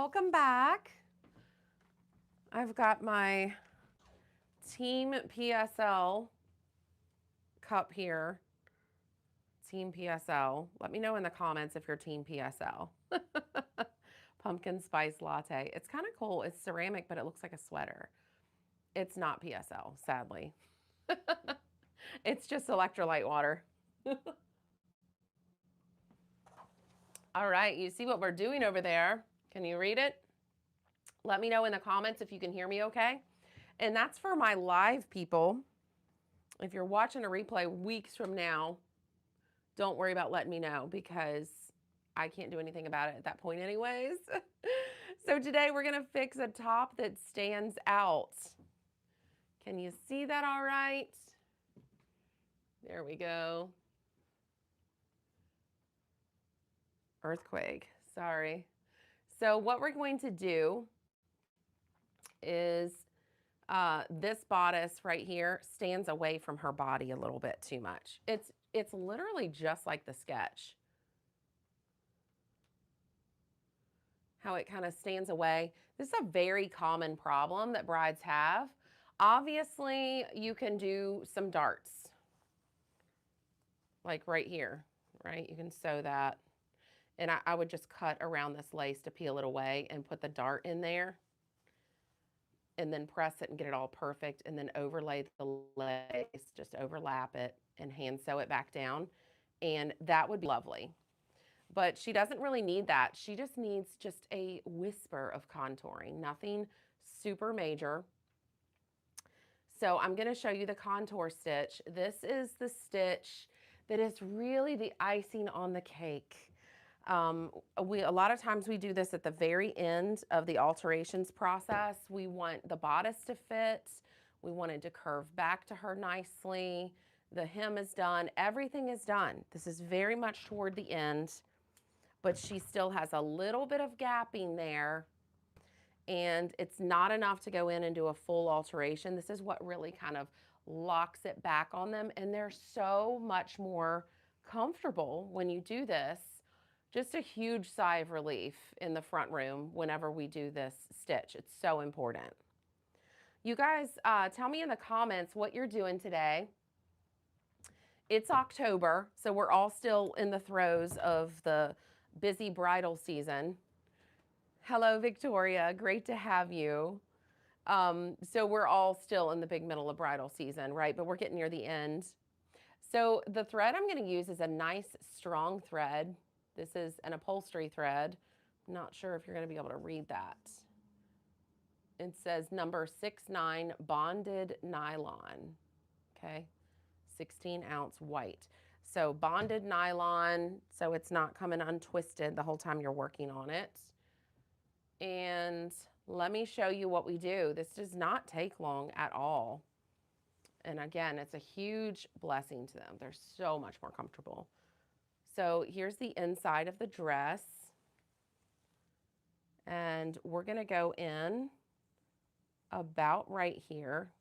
welcome back. I've got my Team PSL cup here. Team PSL. Let me know in the comments if you're Team PSL. Pumpkin spice latte. It's kind of cool. It's ceramic, but it looks like a sweater. It's not PSL, sadly. It's just electrolyte water. All right, you see what we're doing over there? Can you read it? Let me know in the comments if you can hear me okay. And that's for my live people. If you're watching a replay weeks from now, don't worry about letting me know because I can't do anything about it at that point anyways. So today we're gonna fix a top that stands out. Can you see that all right? There we go. Earthquake, sorry. So what we're going to do is this bodice right here stands away from her body a little bit too much. It's literally just like the sketch. How it kind of stands away. This is a very common problem that brides have. Obviously, you can do some darts. Like right here, right? You can sew that. And I would just cut around this lace to peel it away and put the dart in there. And then press it and get it all perfect. And then overlay the lace, just overlap it and hand sew it back down. And that would be lovely. But she doesn't really need that. She just needs just a whisper of contouring, nothing super major. So I'm going to show you the contour stitch. This is the stitch that is really the icing on the cake. A lot of times we do this at the very end of the alterations process. We want the bodice to fit. We want it to curve back to her nicely. The hem is done. Everything is done. This is very much toward the end, but she still has a little bit of gapping there. And it's not enough to go in and do a full alteration. This is what really kind of locks it back on them. And they're so much more comfortable when you do this. Just a huge sigh of relief in the front room whenever we do this stitch. It's so important. You guys, tell me in the comments what you're doing today. It's October, so we're all still in the throes of the busy bridal season. Hello, Victoria. Great to have you. So we're all still in the big middle of bridal season, right? But we're getting near the end. So the thread I'm going to use is a nice strong thread. This is an upholstery thread. I'm not sure if you're going to be able to read that. It says number 69 bonded nylon. Okay, 16-ounce white. So bonded nylon, so it's not coming untwisted the whole time you're working on it. And let me show you what we do. This does not take long at all. And again, it's a huge blessing to them. They're so much more comfortable. So here's the inside of the dress. And we're going to go in about right here.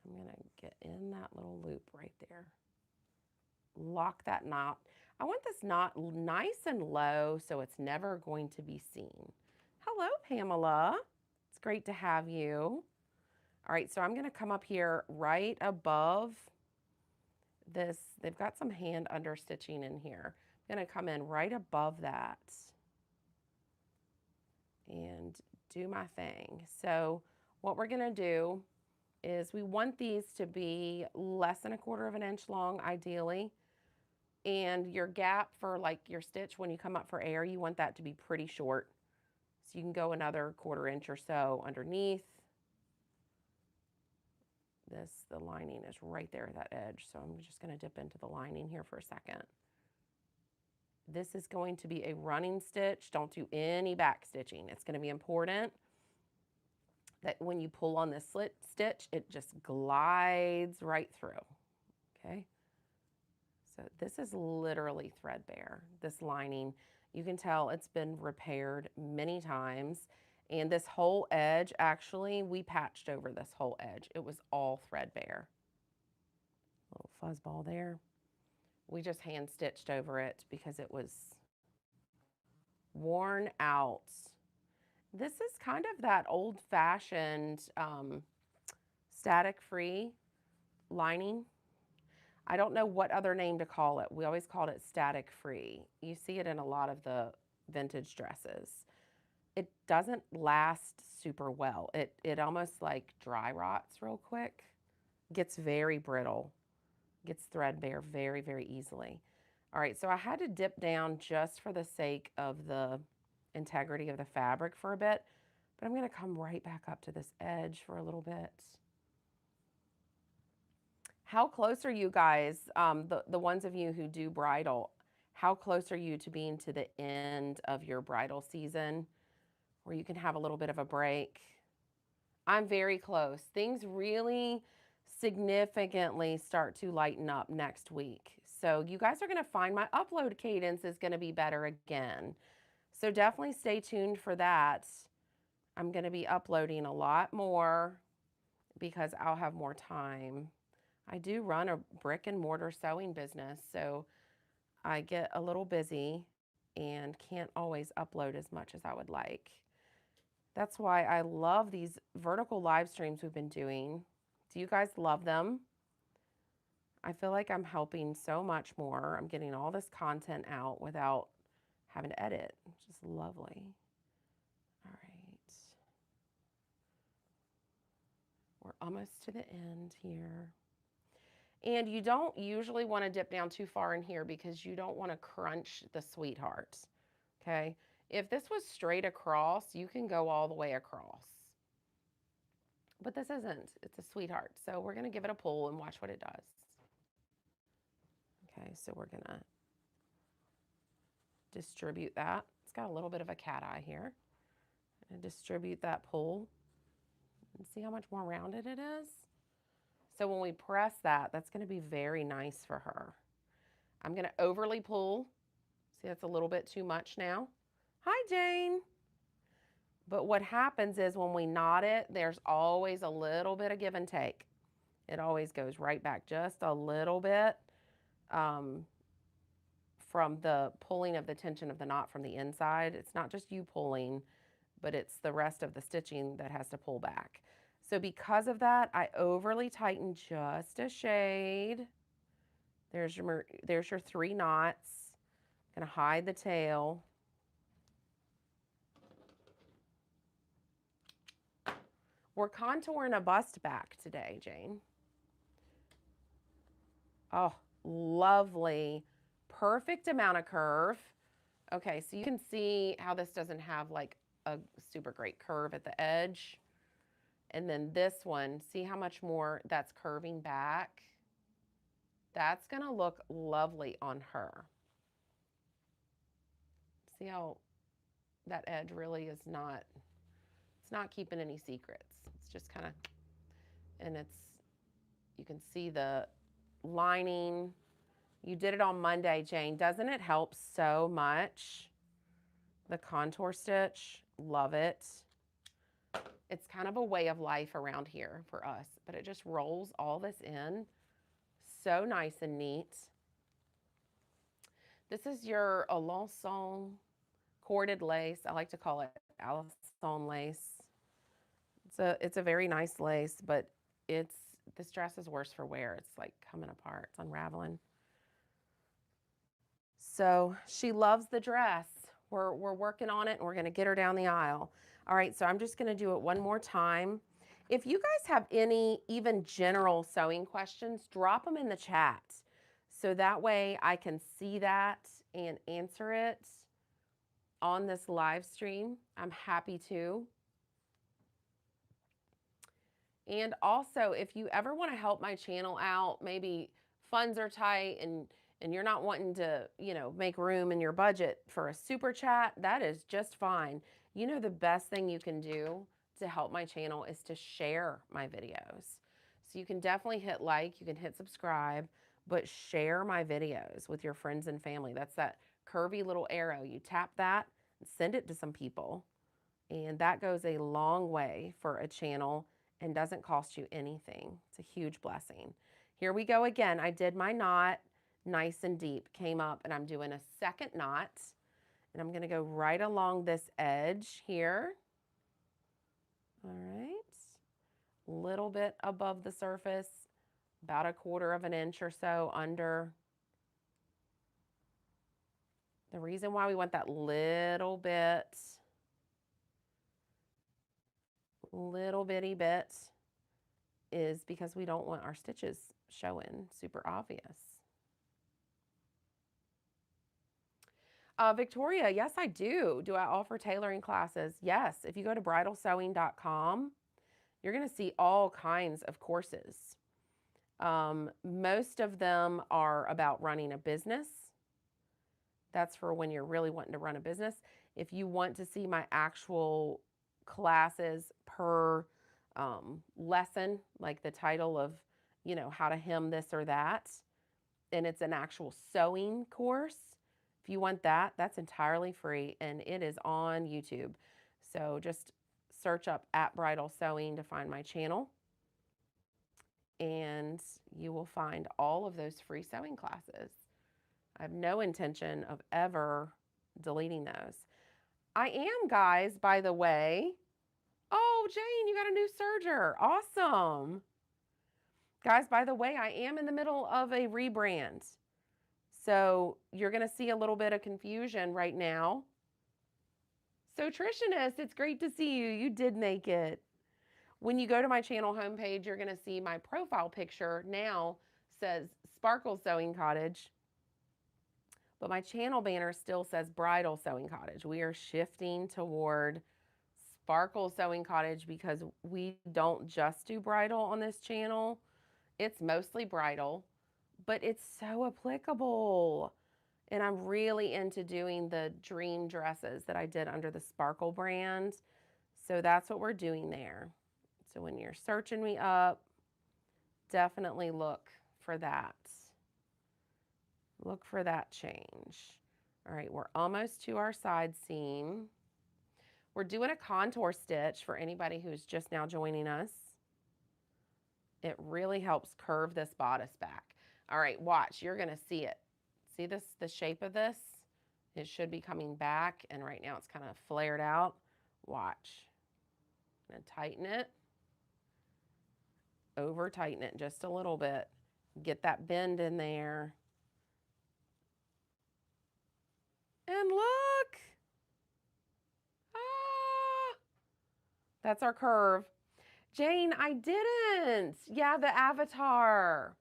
I'm going to get in that little loop right there. Lock that knot. I want this knot nice and low so it's never going to be seen. Hello, Pamela. It's great to have you. All right, so I'm going to come up here right above this. They've got some hand understitching in here. I'm going to come in right above that and do my thing. So what we're going to do is we want these to be less than 1/4 of an inch long, ideally. And your gap for like your stitch when you come up for air, you want that to be pretty short. So you can go another 1/4 inch or so underneath. The lining is right there at that edge. So I'm just going to dip into the lining here for a second. This is going to be a running stitch. Don't do any back stitching. It's going to be important that when you pull on this slit stitch, it just glides right through. Okay. So this is literally threadbare, this lining. You can tell it's been repaired many times. And this whole edge, actually, we patched over this whole edge. It was all threadbare. Little fuzz ball there. We just hand stitched over it because it was worn out. This is kind of that old-fashioned static-free lining. I don't know what other name to call it. We always called it static-free. You see it in a lot of the vintage dresses. It doesn't last super well. It almost like dry rots real quick, gets very brittle, gets threadbare very, very easily. All right, so I had to dip down just for the sake of the integrity of the fabric for a bit, but I'm gonna come right back up to this edge for a little bit. How close are you guys, the ones of you who do bridal, how close are you to being to the end of your bridal season where you can have a little bit of a break? I'm very close. Things really significantly start to lighten up next week. So you guys are going to find my upload cadence is going to be better again. So definitely stay tuned for that. I'm going to be uploading a lot more because I'll have more time. I do run a brick and mortar sewing business, so I get a little busy and can't always upload as much as I would like. That's why I love these vertical live streams we've been doing. Do you guys love them? I feel like I'm helping so much more. I'm getting all this content out without having to edit, which is lovely. All right. We're almost to the end here. And you don't usually want to dip down too far in here because you don't want to crunch the sweethearts, okay? If this was straight across, you can go all the way across. But this isn't. It's a sweetheart. So we're going to give it a pull and watch what it does. Okay, so we're going to distribute that. It's got a little bit of a cat eye here. And distribute that pull. And see how much more rounded it is? So when we press that, that's going to be very nice for her. I'm going to overly pull. See, that's a little bit too much now. Hi, Jane. But what happens is when we knot it, there's always a little bit of give and take. It always goes right back just a little bit from the pulling of the tension of the knot from the inside. It's not just you pulling, but it's the rest of the stitching that has to pull back. So because of that, I overly tighten just a shade. There's your 3 knots. Gonna hide the tail. We're contouring a bust back today, Jane. Oh, lovely. Perfect amount of curve. Okay, so you can see how this doesn't have like a super great curve at the edge. And then this one, see how much more that's curving back? That's gonna look lovely on her. See how that edge really is not, it's not keeping any secrets. It's just kind of, and it's, you can see the lining. You did it on Monday, Jane. Doesn't it help so much? The contour stitch, love it. It's kind of a way of life around here for us, but it just rolls all this in. So nice and neat. This is your Alençon corded lace. I like to call it Alençon lace. It's a very nice lace, but this dress is worse for wear. It's like coming apart. It's unraveling. So she loves the dress. We're working on it and we're going to get her down the aisle. All right, so I'm just going to do it one more time. If you guys have any even general sewing questions, drop them in the chat. So that way I can see that and answer it on this live stream. I'm happy to. And also, if you ever want to help my channel out, maybe funds are tight and you're not wanting to, make room in your budget for a super chat, that is just fine. You know, the best thing you can do to help my channel is to share my videos. So you can definitely hit like, you can hit subscribe, but share my videos with your friends and family. That's that curvy little arrow. You tap that and send it to some people. And that goes a long way for a channel and doesn't cost you anything. It's a huge blessing. Here we go again. I did my knot. nice and deep, came up, and I'm doing a second knot, and I'm gonna go right along this edge here. All right, a little bit above the surface, about 1/4 of an inch or so under. The reason why we want that little bitty bit is because we don't want our stitches showing super obvious. Victoria, yes, I do. Do I offer tailoring classes? Yes. If you go to bridalsewing.com, you're going to see all kinds of courses. Most of them are about running a business. That's for when you're really wanting to run a business. If you want to see my actual classes per lesson, like the title of, how to hem this or that, and it's an actual sewing course. If you want that, that's entirely free and it is on YouTube. So just search up @Bridal Sewing to find my channel, and you will find all of those free sewing classes. I have no intention of ever deleting those. I am, guys, by the way. Oh, Jane, you got a new serger. Awesome. Guys, by the way, I am in the middle of a rebrand. So you're going to see a little bit of confusion right now. So Trishanus, it's great to see you. You did make it. When you go to my channel homepage, you're going to see my profile picture now says Sparkle Sewing Cottage, but my channel banner still says Bridal Sewing Cottage. We are shifting toward Sparkle Sewing Cottage because we don't just do bridal on this channel. It's mostly bridal, but it's so applicable. And I'm really into doing the dream dresses that I did under the Sparkle brand. So that's what we're doing there. So when you're searching me up, definitely look for that. Look for that change. All right, we're almost to our side seam. We're doing a contour stitch for anybody who's just now joining us. It really helps curve this bodice back. All right, watch, you're gonna see it. See this, the shape of this? It should be coming back, and right now it's kind of flared out. Watch. I'm gonna tighten it. Over tighten it just a little bit. Get that bend in there. And look. Ah, that's our curve. Jane, I didn't. Yeah, the avatar.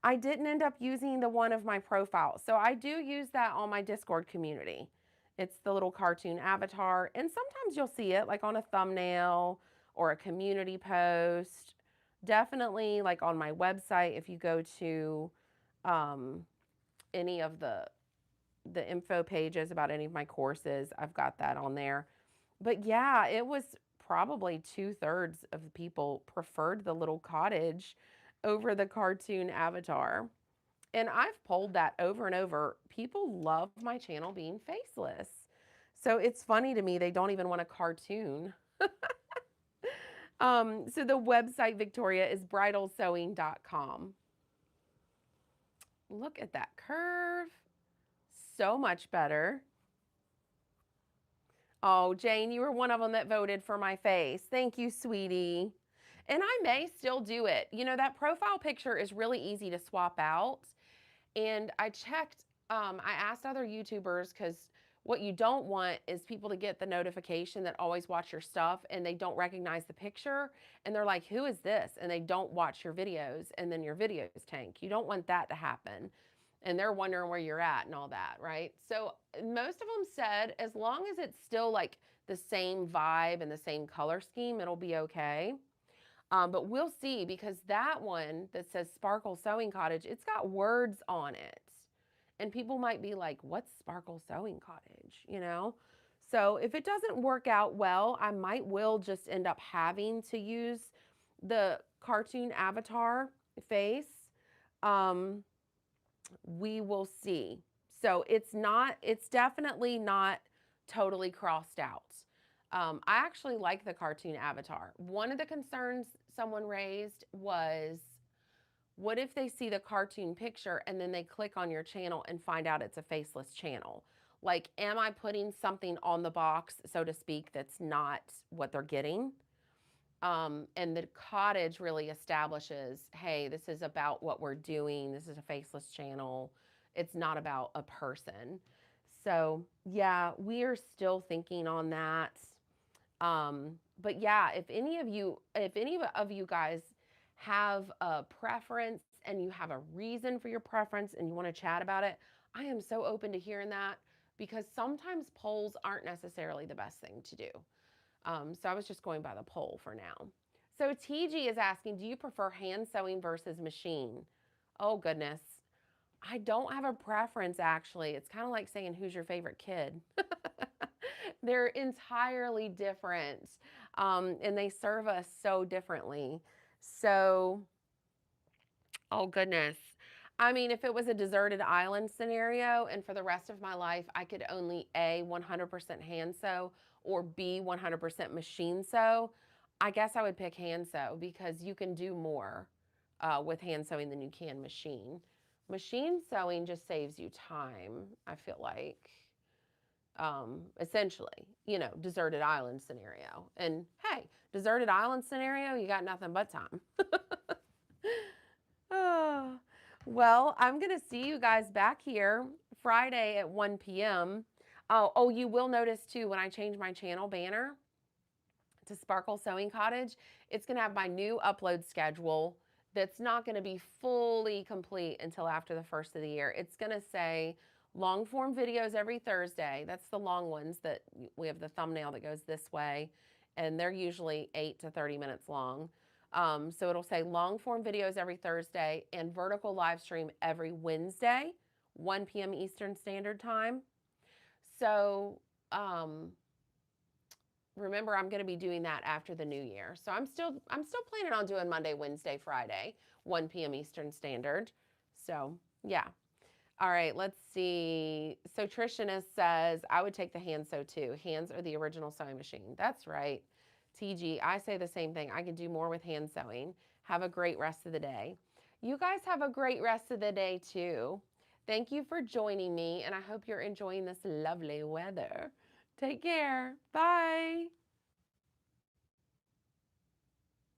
I didn't end up using the one of my profile. So I do use that on my Discord community. It's the little cartoon avatar. And sometimes you'll see it like on a thumbnail or a community post. Definitely like on my website, if you go to any of the info pages about any of my courses, I've got that on there. But yeah, it was probably 2/3 of the people preferred the little cottage over the cartoon avatar. And I've polled that over and over. People love my channel being faceless. So it's funny to me, they don't even want a cartoon. So the website, Victoria, is bridalsewing.com. Look at that curve. So much better. Oh, Jane, you were one of them that voted for my face. Thank you, sweetie. And I may still do it. You know, that profile picture is really easy to swap out. And I checked, I asked other YouTubers, because what you don't want is people to get the notification that always watch your stuff and they don't recognize the picture. And they're like, who is this? And they don't watch your videos, and then your videos tank. You don't want that to happen. And they're wondering where you're at and all that, right? So most of them said, as long as it's still like the same vibe and the same color scheme, it'll be okay. But we'll see, because that one that says Sparkle Sewing Cottage, it's got words on it. And people might be like, what's Sparkle Sewing Cottage, you know? So if it doesn't work out well, I will just end up having to use the cartoon avatar face. We will see. So it's definitely not totally crossed out. I actually like the cartoon avatar. One of the concerns someone raised was, What if they see the cartoon picture and then they click on your channel and find out it's a faceless channel? Like, am I putting something on the box, so to speak, that's not what they're getting? And the cottage really establishes, hey, this is about what we're doing. This is a faceless channel. It's not about a person. So yeah, we are still thinking on that. But yeah, if any of you guys have a preference and you have a reason for your preference and you want to chat about it, I am so open to hearing that because sometimes polls aren't necessarily the best thing to do. So I was just going by the poll for now. So TG is asking, do you prefer hand sewing versus machine? Oh goodness. I don't have a preference actually. It's kind of like saying, who's your favorite kid? They're entirely different. And they serve us so differently. So, oh goodness. I mean, if it was a deserted island scenario and for the rest of my life, I could only A, 100% hand sew or B, 100% machine sew, I guess I would pick hand sew because you can do more with hand sewing than you can machine. Machine sewing just saves you time, I feel like. Essentially, you know, deserted island scenario. And hey, deserted island scenario, you got nothing but time. Oh, well, I'm going to see you guys back here Friday at 1 p.m. Oh, you will notice too when I change my channel banner to Sparkle Sewing Cottage, it's going to have my new upload schedule that's not going to be fully complete until after the first of the year. It's going to say long form videos every Thursday. That's the long ones that we have the thumbnail that goes this way, and they're usually 8 to 30 minutes long. So it'll say long form videos every Thursday and vertical live stream every Wednesday, 1 p.m. Eastern Standard Time. So, remember, I'm going to be doing that after the new year. So I'm still planning on doing Monday, Wednesday, Friday, 1 p.m. Eastern Standard. So yeah. All right, let's see. So Trishanus says, I would take the hand sew too. Hands are the original sewing machine. That's right. TG, I say the same thing. I can do more with hand sewing. Have a great rest of the day. You guys have a great rest of the day too. Thank you for joining me, and I hope you're enjoying this lovely weather. Take care. Bye.